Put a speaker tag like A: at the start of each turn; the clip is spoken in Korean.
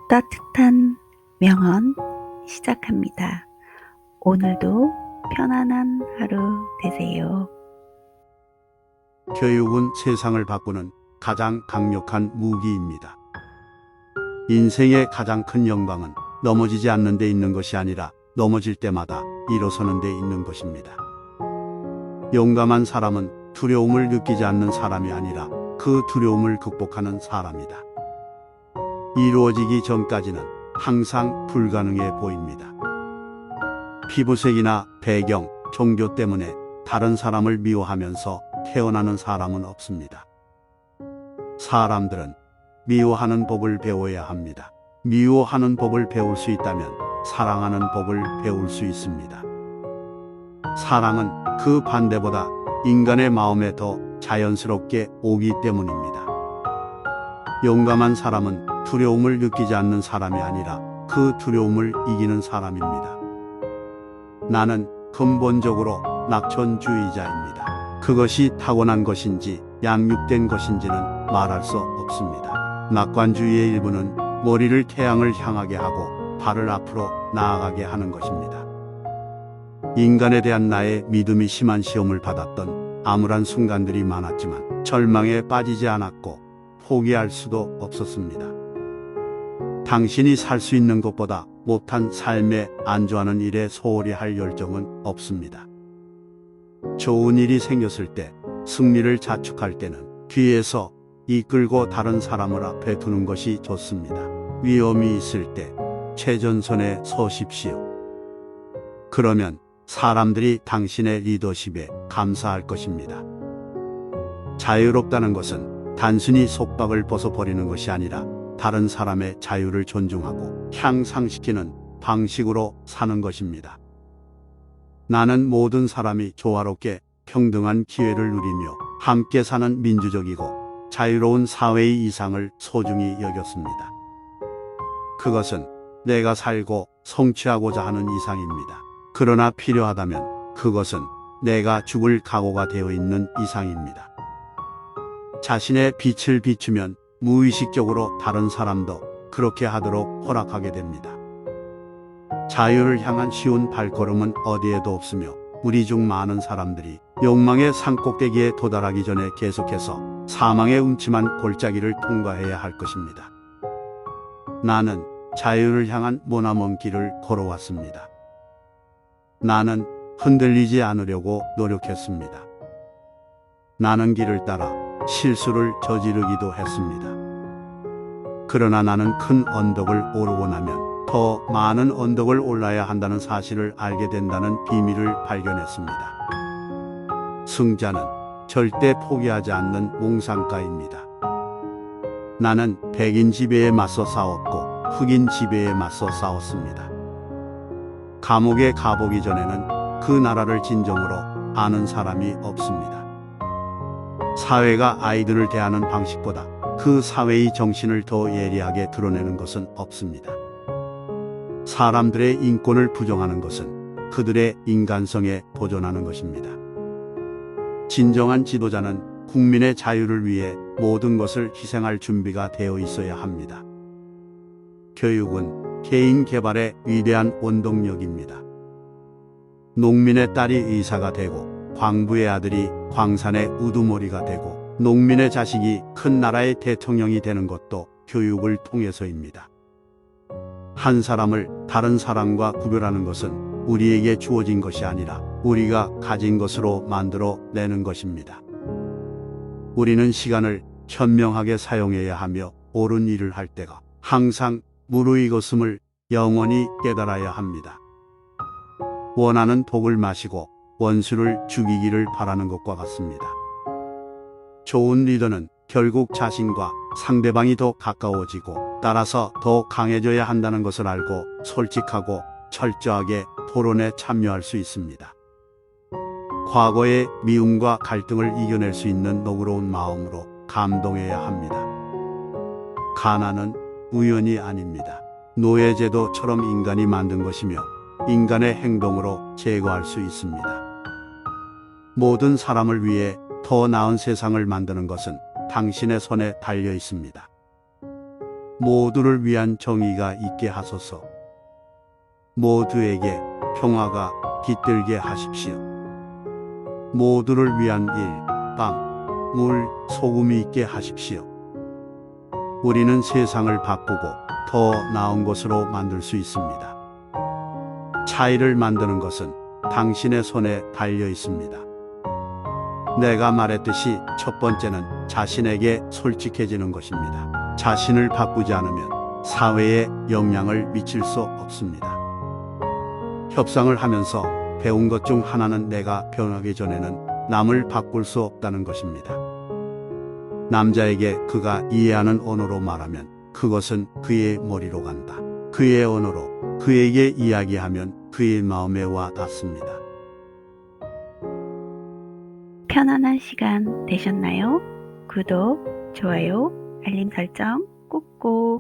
A: 따뜻한 명언 시작합니다. 오늘도 편안한 하루 되세요.
B: 교육은 세상을 바꾸는 가장 강력한 무기입니다. 인생의 가장 큰 영광은 넘어지지 않는 데 있는 것이 아니라 넘어질 때마다 일어서는 데 있는 것입니다. 용감한 사람은 두려움을 느끼지 않는 사람이 아니라 그 두려움을 극복하는 사람이다. 이루어지기 전까지는 항상 불가능해 보입니다. 피부색이나 배경, 종교 때문에 다른 사람을 미워하면서 태어나는 사람은 없습니다. 사람들은 미워하는 법을 배워야 합니다. 미워하는 법을 배울 수 있다면 사랑하는 법을 배울 수 있습니다. 사랑은 그 반대보다 인간의 마음에 더 자연스럽게 오기 때문입니다. 용감한 사람은 두려움을 느끼지 않는 사람이 아니라 그 두려움을 이기는 사람입니다. 나는 근본적으로 낙천주의자입니다. 그것이 타고난 것인지 양육된 것인지는 말할 수 없습니다. 낙관주의의 일부는 머리를 태양을 향하게 하고 발을 앞으로 나아가게 하는 것입니다. 인간에 대한 나의 믿음이 심한 시험을 받았던 암울한 순간들이 많았지만 절망에 빠지지 않았고 포기할 수도 없었습니다. 당신이 살 수 있는 것보다 못한 삶에 안주하는 일에 소홀히 할 열정은 없습니다. 좋은 일이 생겼을 때, 승리를 자축할 때는 뒤에서 이끌고 다른 사람을 앞에 두는 것이 좋습니다. 위험이 있을 때 최전선에 서십시오. 그러면 사람들이 당신의 리더십에 감사할 것입니다. 자유롭다는 것은 단순히 속박을 벗어버리는 것이 아니라 다른 사람의 자유를 존중하고 향상시키는 방식으로 사는 것입니다. 나는 모든 사람이 조화롭게 평등한 기회를 누리며 함께 사는 민주적이고 자유로운 사회의 이상을 소중히 여겼습니다. 그것은 내가 살고 성취하고자 하는 이상입니다. 그러나 필요하다면 그것은 내가 죽을 각오가 되어 있는 이상입니다. 자신의 빛을 비추면 무의식적으로 다른 사람도 그렇게 하도록 허락하게 됩니다. 자유를 향한 쉬운 발걸음은 어디에도 없으며 우리 중 많은 사람들이 욕망의 산꼭대기에 도달하기 전에 계속해서 사망의 음침한 골짜기를 통과해야 할 것입니다. 나는 자유를 향한 머나먼 길을 걸어왔습니다. 나는 흔들리지 않으려고 노력했습니다. 나는 길을 따라 실수를 저지르기도 했습니다. 그러나 나는 큰 언덕을 오르고 나면 더 많은 언덕을 올라야 한다는 사실을 알게 된다는 비밀을 발견했습니다. 승자는 절대 포기하지 않는 몽상가입니다. 나는 백인 지배에 맞서 싸웠고 흑인 지배에 맞서 싸웠습니다. 감옥에 가보기 전에는 그 나라를 진정으로 아는 사람이 없습니다. 사회가 아이들을 대하는 방식보다 그 사회의 정신을 더 예리하게 드러내는 것은 없습니다. 사람들의 인권을 부정하는 것은 그들의 인간성에 도전하는 것입니다. 진정한 지도자는 국민의 자유를 위해 모든 것을 희생할 준비가 되어 있어야 합니다. 교육은 개인 개발의 위대한 원동력입니다. 농민의 딸이 의사가 되고 광부의 아들이 광산의 우두머리가 되고 농민의 자식이 큰 나라의 대통령이 되는 것도 교육을 통해서입니다. 한 사람을 다른 사람과 구별하는 것은 우리에게 주어진 것이 아니라 우리가 가진 것으로 만들어 내는 것입니다. 우리는 시간을 현명하게 사용해야 하며 옳은 일을 할 때가 항상 무르익었음을 영원히 깨달아야 합니다. 원하는 독을 마시고 원수를 죽이기를 바라는 것과 같습니다. 좋은 리더는 결국 자신과 상대방이 더 가까워지고 따라서 더 강해져야 한다는 것을 알고 솔직하고 철저하게 토론에 참여할 수 있습니다. 과거의 미움과 갈등을 이겨낼 수 있는 너그러운 마음으로 감동해야 합니다. 가난은 우연이 아닙니다. 노예제도처럼 인간이 만든 것이며 인간의 행동으로 제거할 수 있습니다. 모든 사람을 위해 더 나은 세상을 만드는 것은 당신의 손에 달려 있습니다. 모두를 위한 정의가 있게 하소서. 모두에게 평화가 깃들게 하십시오. 모두를 위한 일, 빵, 물, 소금이 있게 하십시오. 우리는 세상을 바꾸고 더 나은 곳으로 만들 수 있습니다. 차이를 만드는 것은 당신의 손에 달려 있습니다. 내가 말했듯이 첫 번째는 자신에게 솔직해지는 것입니다. 자신을 바꾸지 않으면 사회에 영향을 미칠 수 없습니다. 협상을 하면서 배운 것 중 하나는 내가 변하기 전에는 남을 바꿀 수 없다는 것입니다. 남자에게 그가 이해하는 언어로 말하면 그것은 그의 머리로 간다. 그의 언어로 그에게 이야기하면 그의 마음에 와 닿습니다.
A: 편안한 시간 되셨나요? 구독, 좋아요, 알림 설정 꾹꾹